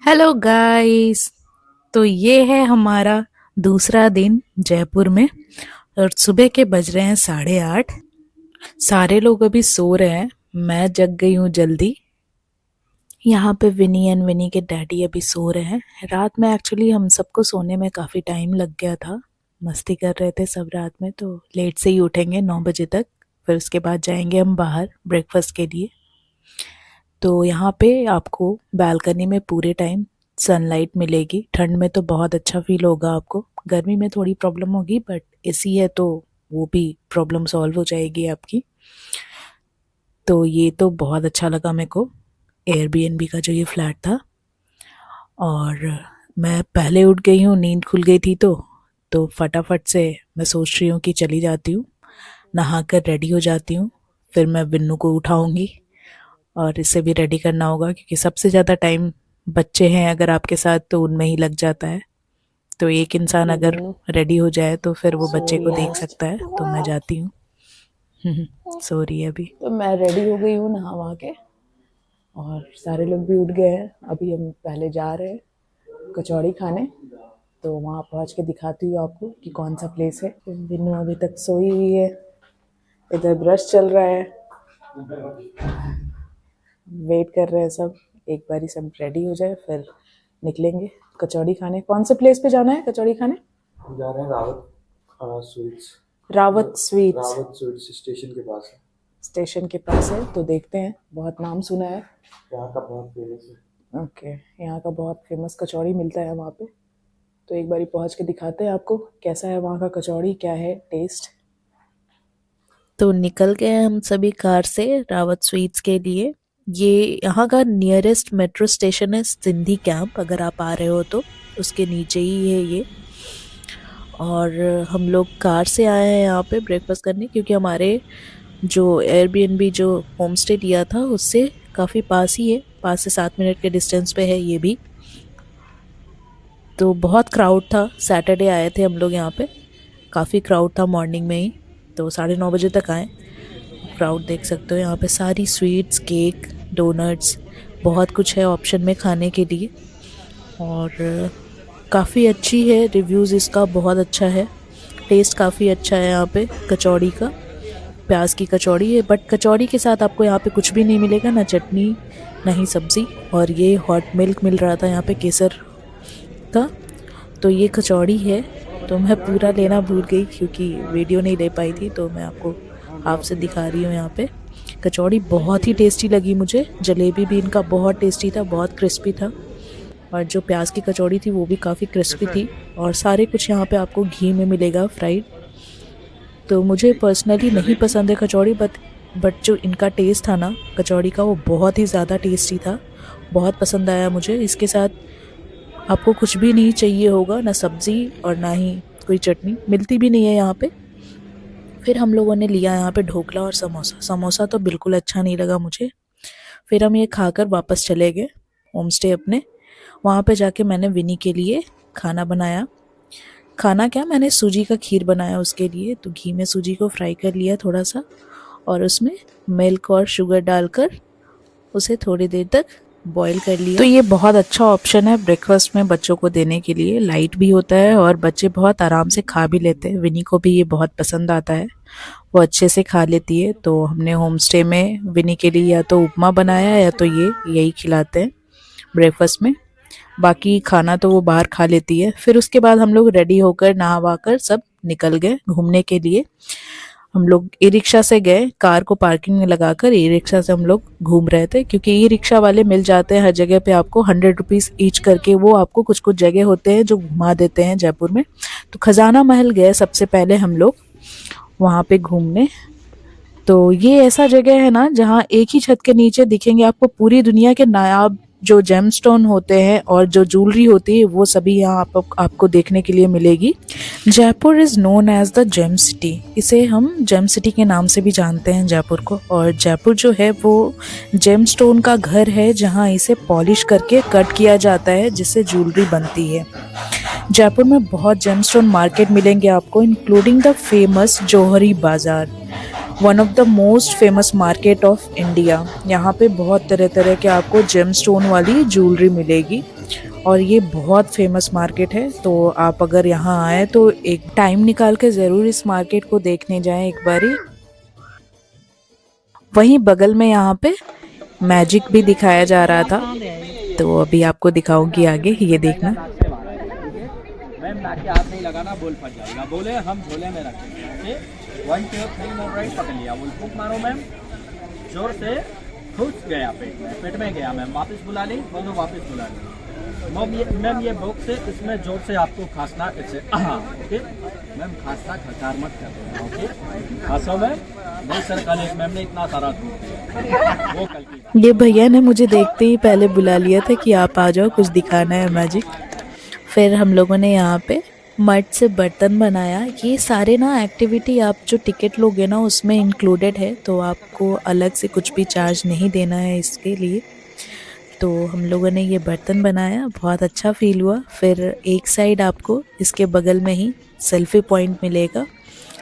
Hello guys. तो ये है हमारा दूसरा दिन जयपुर में और सुबह के बज रहे हैं 8:30। सारे लोग अभी सो रहे हैं। मैं जग गई हूँ जल्दी। यहाँ पे विनी एंड विनी के डैडी अभी सो रहे हैं। रात में एक्चुअली हम सबको सोने में काफ़ी टाइम लग गया था। मस्ती कर रहे थे सब रात में, तो लेट से ही उठेंगे 9 बजे तक। फिर उसके बाद जाएंगे हम बाहर ब्रेकफास्ट के लिए। तो यहाँ पे आपको बालकनी में पूरे टाइम सनलाइट मिलेगी। ठंड में तो बहुत अच्छा फील होगा आपको। गर्मी में थोड़ी प्रॉब्लम होगी, बट एसी है तो वो भी प्रॉब्लम सॉल्व हो जाएगी आपकी। तो ये तो बहुत अच्छा लगा मेरे को, एयरबीएनबी का जो ये फ्लैट था। और मैं पहले उठ गई हूँ, नींद खुल गई थी तो फटाफट से मैं सोच रही हूँ कि चली जाती हूँ, नहा कर रेडी हो जाती हूँ। फिर मैं बिन्नू को उठाऊंगी और इसे भी रेडी करना होगा, क्योंकि सबसे ज़्यादा टाइम बच्चे हैं अगर आपके साथ तो उनमें ही लग जाता है। तो एक इंसान ये अगर बिन्नू रेडी हो जाए तो फिर वो सो बच्चे रही को है देख मस्त। सकता है। तो मैं जाती हूँ। सो रही है अभी। तो मैं रेडी हो गई हूँ नहा वहा के, और सारे लोग भी उठ गए हैं। अभी हम पहले जा रहे हैं कचौड़ी खाने। तो वहाँ पहुँच के दिखाती हूँ आपको कि कौन सा प्लेस है। तो बिन्नू अभी तक सोई हुई है, इधर ब्रश चल रहा है, वेट कर रहे हैं सब। एक बारी सब रेडी हो जाए फिर निकलेंगे कचौड़ी खाने। कौन से प्लेस पे जाना है कचौड़ी खाने? जा रहे हैं Rawat sweets. Rawat sweets. Rawat sweets station के पास है। स्टेशन के पास है, तो देखते हैं। बहुत नाम सुना है। यहाँ का बहुत फेमस है। ओके, यहाँ का बहुत फेमस कचौड़ी मिलता है वहाँ पे। तो एक बारी पहुँच के दिखाते हैं आपको कैसा है वहाँ का कचौड़ी, क्या है टेस्ट। तो निकल गए हम सभी कार से रावत स्वीट्स के लिए। ये यहाँ का नियरेस्ट मेट्रो स्टेशन है सिंधी कैंप, अगर आप आ रहे हो तो उसके नीचे ही है ये। और हम लोग कार से आए हैं यहाँ पे ब्रेकफास्ट करने, क्योंकि हमारे जो एयरबीएनबी जो होम स्टे लिया था उससे काफ़ी पास ही है, 5 से 7 मिनट के डिस्टेंस पे है ये भी। तो बहुत क्राउड था, सैटरडे आए थे हम लोग यहाँ पे। काफ़ी क्राउड था मॉर्निंग में ही, तो 9:30 बजे तक आए। क्राउड देख सकते हो यहाँ पे। सारी स्वीट्स, केक, डोनट्स, बहुत कुछ है ऑप्शन में खाने के लिए। और काफ़ी अच्छी है, रिव्यूज़ इसका बहुत अच्छा है। टेस्ट काफ़ी अच्छा है यहाँ पे कचौड़ी का। प्याज की कचौड़ी है, बट कचौड़ी के साथ आपको यहाँ पे कुछ भी नहीं मिलेगा, ना चटनी ना ही सब्ज़ी। और ये हॉट मिल्क मिल रहा था यहाँ पे केसर का। तो ये कचौड़ी है। तो मैं पूरा लेना भूल गई क्योंकि वीडियो नहीं ले पाई थी, तो मैं आपको हाफ से दिखा रही हूँ यहाँ पे। कचौड़ी बहुत ही टेस्टी लगी मुझे। जलेबी भी इनका बहुत टेस्टी था, बहुत क्रिस्पी था। और जो प्याज की कचौड़ी थी वो भी काफ़ी क्रिस्पी थी। और सारे कुछ यहाँ पे आपको घी में मिलेगा फ्राइड। तो मुझे पर्सनली नहीं पसंद है कचौड़ी, बट जो इनका टेस्ट था ना कचौड़ी का, वो बहुत ही ज़्यादा टेस्टी था। बहुत पसंद आया मुझे। इसके साथ आपको कुछ भी नहीं चाहिए होगा, ना सब्ज़ी और ना ही कोई चटनी, मिलती भी नहीं है यहाँ पे। फिर हम लोगों ने लिया यहाँ पे ढोकला और समोसा। समोसा तो बिल्कुल अच्छा नहीं लगा मुझे। फिर हम ये खाकर वापस चले गए होम स्टे अपने। वहाँ पे जाके मैंने विनी के लिए खाना बनाया। खाना क्या, मैंने सूजी का खीर बनाया उसके लिए। तो घी में सूजी को फ्राई कर लिया थोड़ा सा, और उसमें मिल्क और शुगर डालकर उसे थोड़ी देर तक बॉईल कर लिया। तो ये बहुत अच्छा ऑप्शन है ब्रेकफास्ट में बच्चों को देने के लिए। लाइट भी होता है और बच्चे बहुत आराम से खा भी लेते हैं। विनी को भी ये बहुत पसंद आता है, वो अच्छे से खा लेती है। तो हमने होम स्टे में विनी के लिए या तो उपमा बनाया या तो यही खिलाते हैं ब्रेकफास्ट में। बाकी खाना तो वो बाहर खा लेती है। फिर उसके बाद हम लोग रेडी होकर नहा वहा कर सब निकल गए घूमने के लिए। हम लोग ई रिक्शा से गए, कार को पार्किंग में लगाकर ई रिक्शा से हम लोग घूम रहे थे, क्योंकि ई रिक्शा वाले मिल जाते हैं हर जगह पे आपको 100 रुपीज़ ईच करके। वो आपको कुछ कुछ जगह होते हैं जो घुमा देते हैं जयपुर में। तो खजाना महल गए सबसे पहले हम लोग वहाँ पे घूमने। तो ये ऐसा जगह है ना जहाँ एक ही छत के नीचे दिखेंगे आपको पूरी दुनिया के नायाब जो जेमस्टोन होते हैं और जो ज्वेलरी होती है, वो सभी यहाँ आपको देखने के लिए मिलेगी। Jaipur is known as the gem city. इसे हम जेम सिटी के नाम से भी जानते हैं जयपुर को। और जयपुर जो है वो जेमस्टोन का घर है, जहाँ इसे पॉलिश करके कट किया जाता है जिससे ज्वेलरी बनती है। जयपुर में बहुत जेमस्टोन मार्केट मिलेंगे आपको, इंक्लूडिंग द फेमस जौहरी बाज़ार, one of the most famous market of India. यहाँ पे बहुत तरह तरह के आपको जेमस्टोन वाली ज्वेलरी मिलेगी। और ये बहुत फेमस मार्केट है। तो आप अगर यहाँ आए तो एक टाइम निकाल के ज़रूर इस मार्केट को देखने जाएं एक बारी। वहीं बगल में यहाँ पे मैजिक भी दिखाया जा रहा था, तो अभी आपको दिखाऊंगी आगे, ये देखना। मैम लाके हाथ नहीं लगाना, बोल फट जाएगा। बोले हम झोले में रखेंगे। ओके 1 2 3 मोर राइट पकड़ लिया। बोल फूक मारो मैम, जोर से। घुस गया पेट में गया मैम। वापस बुला ली, बोलो वापस बुला ली। मैम ये बॉक्स है, इसमें जोर से आपको खांसना ऐसे। ओके मैम, खांसना खकार मत कर देना। ओके खांसो मैम। नहीं सर, कल एक मैम ने इतना सारा दूध दिया, वो कल की। ये भैया ने मुझे देखते ही पहले बुला लिया था कि आप आ जाओ, कुछ दिखाना है मैजिक। फिर हम लोगों ने यहाँ पे मड से बर्तन बनाया। ये सारे ना एक्टिविटी आप जो टिकट लोगे ना उसमें इंक्लूडेड है, तो आपको अलग से कुछ भी चार्ज नहीं देना है इसके लिए। तो हम लोगों ने ये बर्तन बनाया, बहुत अच्छा फील हुआ। फिर एक साइड आपको इसके बगल में ही सेल्फी पॉइंट मिलेगा,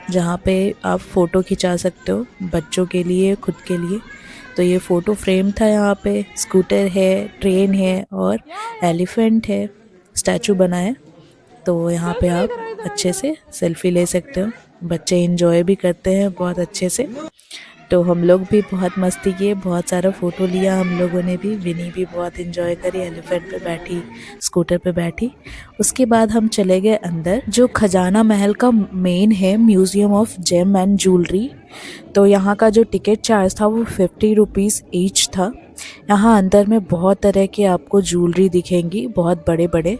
जहाँ पे आप फ़ोटो खिंचा सकते हो, बच्चों के लिए, खुद के लिए। तो ये फ़ोटो फ्रेम था। यहाँ पे स्कूटर है, ट्रेन है और एलिफेंट है, स्टैचू बना है। तो यहाँ पे आप अच्छे से सेल्फी ले सकते हो। बच्चे एंजॉय भी करते हैं बहुत अच्छे से। तो हम लोग भी बहुत मस्ती किए, बहुत सारा फ़ोटो लिया हम लोगों ने भी। विनी भी बहुत एंजॉय करी, एलिफेंट पे बैठी, स्कूटर पे बैठी। उसके बाद हम चले गए अंदर, जो खजाना महल का मेन है, museum of gem and jewellery. तो यहाँ का जो टिकट चार्ज था वो 50 रुपीज़ ईच था। यहाँ अंदर में बहुत तरह के आपको ज्वेलरी दिखेंगी, बहुत बड़े बड़े,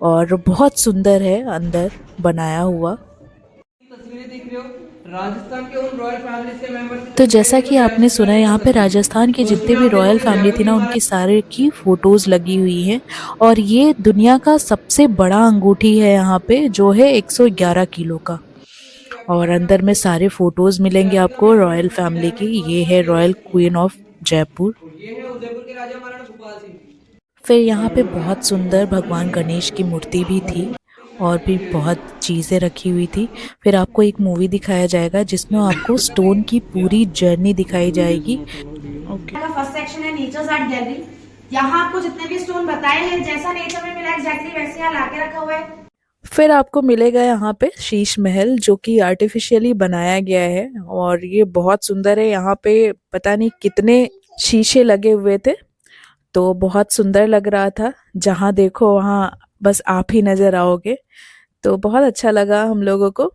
और बहुत सुंदर है अंदर बनाया हुआ। तस्वीरें देख रहे हो, राजस्थान के उन रॉयल फैमिली के मेंबर्स। तो जैसा कि आपने सुना, यहाँ पे राजस्थान की जितने भी रॉयल फैमिली थी ना, उनकी सारे की फ़ोटोज़ लगी हुई हैं। और ये दुनिया का सबसे बड़ा अंगूठी है यहाँ पे, जो है 111 किलो का। और अंदर में सारे फ़ोटोज़ मिलेंगे आपको रॉयल फैमिली की। ये है रॉयल क्वीन ऑफ जयपुर। ये है उदयपुर के राजा महाराणा भोपाल सिंह। फिर यहाँ पे बहुत सुंदर भगवान गणेश की मूर्ति भी थी, और भी बहुत चीज़ें रखी हुई थी। फिर आपको एक मूवी दिखाया जाएगा जिसमें आपको स्टोन की पूरी जर्नी दिखाई जाएगी। का फर्स्ट सेक्शन है नेचर्स आर्ट गैलरी। यहाँ आपको जितने भी स्टोन बताए हैं, जैसा नेचर में मिला एग्जैक्टली वैसे यहाँ लाके रखा हुआ है। फिर आपको मिलेगा यहाँ पे शीश महल, जो कि आर्टिफिशियली बनाया गया है, और ये बहुत सुंदर है। यहाँ पे पता नहीं कितने शीशे लगे हुए थे, तो बहुत सुंदर लग रहा था। जहाँ देखो वहाँ बस आप ही नज़र आओगे। तो बहुत अच्छा लगा हम लोगों को।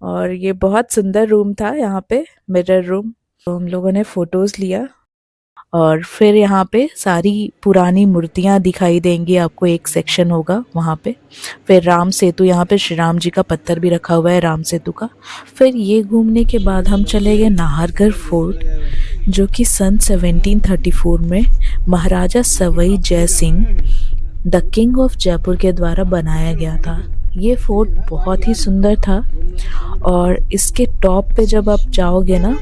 और ये बहुत सुंदर रूम था यहाँ पे, मिरर रूम। तो हम लोगों ने फ़ोटोज़ लिया। और फिर यहाँ पे सारी पुरानी मूर्तियाँ दिखाई देंगी आपको, एक सेक्शन होगा वहाँ पे। फिर राम सेतु, यहाँ पे श्री राम जी का पत्थर भी रखा हुआ है, राम सेतु का। फिर ये घूमने के बाद हम चले गए नाहरगढ़ फोर्ट, जो कि सन 1734 में महाराजा Sawai Jai Singh, the king of Jaipur के द्वारा बनाया गया था। ये फोर्ट बहुत ही सुंदर था। और इसके टॉप पे जब आप जाओगे ना,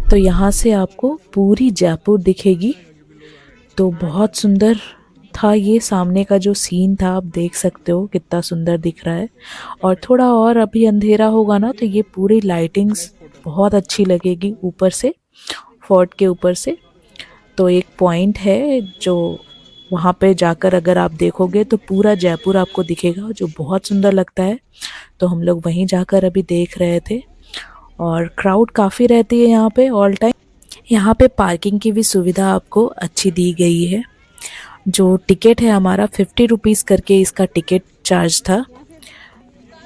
तो यहाँ से आपको पूरी जयपुर दिखेगी। तो बहुत सुंदर था ये। सामने का जो सीन था आप देख सकते हो कितना सुंदर दिख रहा है। और थोड़ा और अभी अंधेरा होगा ना, तो ये पूरी लाइटिंग्स बहुत अच्छी लगेगी ऊपर से, फोर्ट के ऊपर से। तो एक पॉइंट है जो वहाँ पे जाकर अगर आप देखोगे तो पूरा जयपुर आपको दिखेगा, जो बहुत सुंदर लगता है। तो हम लोग वहीं जाकर अभी देख रहे थे। और क्राउड काफ़ी रहती है यहाँ पे ऑल टाइम। यहाँ पे पार्किंग की भी सुविधा आपको अच्छी दी गई है। जो टिकट है हमारा 50 रुपीज़ करके इसका टिकट चार्ज था।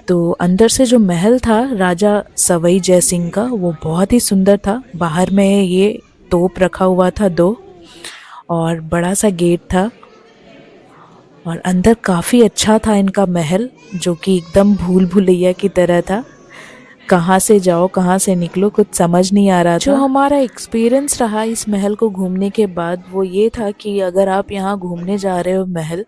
तो अंदर से जो महल था राजा सवाई जय सिंह का, वो बहुत ही सुंदर था। बाहर में ये तोप रखा हुआ था 2, और बड़ा सा गेट था। और अंदर काफ़ी अच्छा था इनका महल, जो कि एकदम भूल भुलैया की तरह था। कहाँ से जाओ कहाँ से निकलो कुछ समझ नहीं आ रहा था। जो हमारा एक्सपीरियंस रहा इस महल को घूमने के बाद, वो ये था कि अगर आप यहाँ घूमने जा रहे हो महल,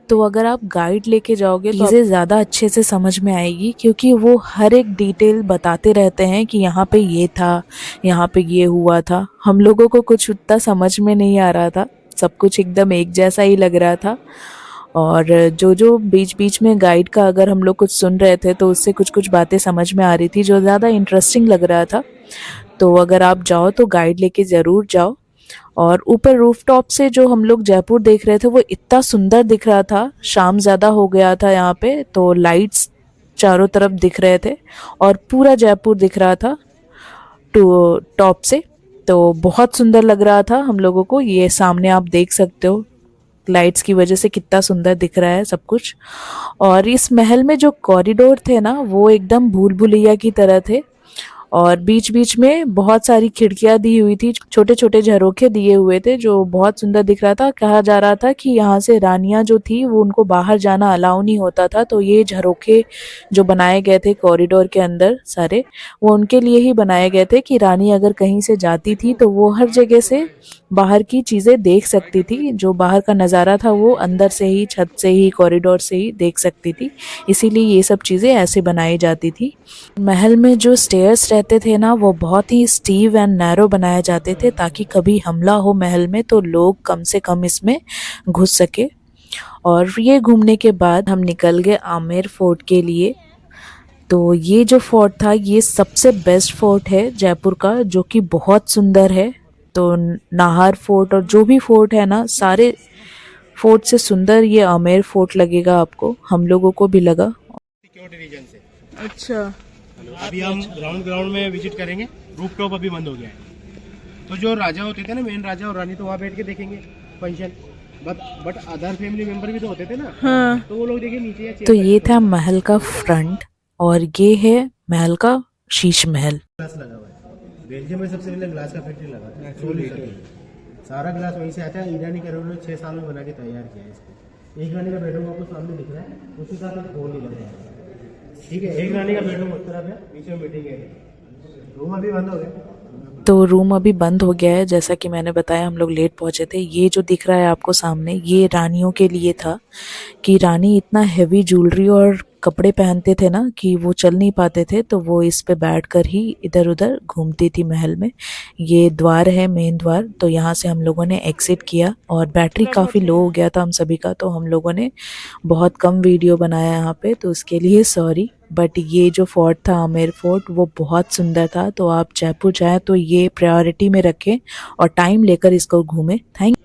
तो अगर आप गाइड लेके जाओगे तो चीज़ें ज़्यादा अच्छे से समझ में आएगी, क्योंकि वो हर एक डिटेल बताते रहते हैं कि यहाँ पे ये था, यहाँ पे ये हुआ था। हम लोगों को कुछ उतना समझ में नहीं आ रहा था, सब कुछ एकदम एक जैसा ही लग रहा था। और जो बीच बीच में गाइड का अगर हम लोग कुछ सुन रहे थे, तो उससे कुछ कुछ बातें समझ में आ रही थी, जो ज़्यादा इंटरेस्टिंग लग रहा था। तो अगर आप जाओ तो गाइड लेके ज़रूर जाओ। और ऊपर रूफटॉप से जो हम लोग जयपुर देख रहे थे वो इतना सुंदर दिख रहा था। शाम ज़्यादा हो गया था यहाँ पे, तो लाइट्स चारों तरफ दिख रहे थे और पूरा जयपुर दिख रहा था टॉप से। तो बहुत सुंदर लग रहा था हम लोगों को। ये सामने आप देख सकते हो लाइट्स की वजह से कितना सुंदर दिख रहा है सब कुछ। और इस महल में जो कॉरिडोर थे ना वो एकदम भूल भुलैया की तरह थे, और बीच बीच में बहुत सारी खिड़कियां दी हुई थी, छोटे छोटे झरोखे दिए हुए थे जो बहुत सुंदर दिख रहा था। कहा जा रहा था कि यहाँ से रानियां जो थी वो उनको बाहर जाना अलाउ नहीं होता था, तो ये झरोखे जो बनाए गए थे कॉरिडोर के अंदर सारे, वो उनके लिए ही बनाए गए थे कि रानी अगर कहीं से जाती थी तो वो हर जगह से बाहर की चीज़ें देख सकती थी। जो बाहर का नज़ारा था वो अंदर से ही, छत से ही, कॉरिडोर से ही देख सकती थी। इसीलिए ये सब चीज़ें ऐसे बनाई जाती थी। महल में जो स्टेयर्स रहते थे ना वो बहुत ही स्टीव एंड नैरो बनाए जाते थे ताकि कभी हमला हो महल में तो लोग कम से कम इसमें घुस सके। और ये घूमने के बाद हम निकल गए आमेर फोर्ट के लिए। तो ये जो फोर्ट था ये सबसे बेस्ट फोर्ट है जयपुर का, जो कि बहुत सुंदर है। तो नाहर फोर्ट और जो भी फोर्ट है ना, सारे फोर्ट से सुंदर ये आमेर फोर्ट लगेगा आपको। हम लोगों को भी लगा। सिक्योरिटी रीजन से। अच्छा, अभी हम ग्राउंड में विजिट करेंगे। रूफटॉप अभी बंद हो गया है। तो जो राजा होते थे ना, मेन राजा और रानी, तो वहाँ बैठ के देखेंगे function. But other family member भी तो होते थे ना। हाँ। तो वो लोग देखे नीचे या तो ये था महल का फ्रंट और ये है महल का शीश महल। ग्लास लगा हुआ है। बेल्जियम में सबसे पहले ग्लास का फैक्ट्री लगा था। 100 लीटर सारा ग्लास वहीं से आता है। ईरानी कारीगरों ने 6 साल में बना के तैयार किया है इसको। एक रानी का बेडरूम आपको सामने दिख रहा है, उसी का फोन नहीं लग रहा है। ठीक है, एक रानी का बेडरूम उस तरफ है, पीछे में मीटिंग है। रूम अभी बंद हो गया। तो रूम अभी बंद हो गया है। जैसा कि मैंने बताया हम लोग लेट पहुंचे थे। ये जो दिख रहा है आपको सामने, ये रानियों के लिए था कि रानी इतना हेवी ज्वेलरी और कपड़े पहनते थे ना कि वो चल नहीं पाते थे, तो वो इस पे बैठकर ही इधर उधर घूमती थी महल में। ये द्वार है, मेन द्वार। तो यहाँ से हम लोगों ने एग्जिट किया और बैटरी काफ़ी लो हो गया था हम सभी का, तो हम लोगों ने बहुत कम वीडियो बनाया यहाँ पे, तो उसके लिए सॉरी। बट ये जो फोर्ट था आमेर फोर्ट वो बहुत सुंदर था। तो आप जयपुर जाएँ तो ये प्रायोरिटी में रखें और टाइम लेकर इसको घूमें। थैंक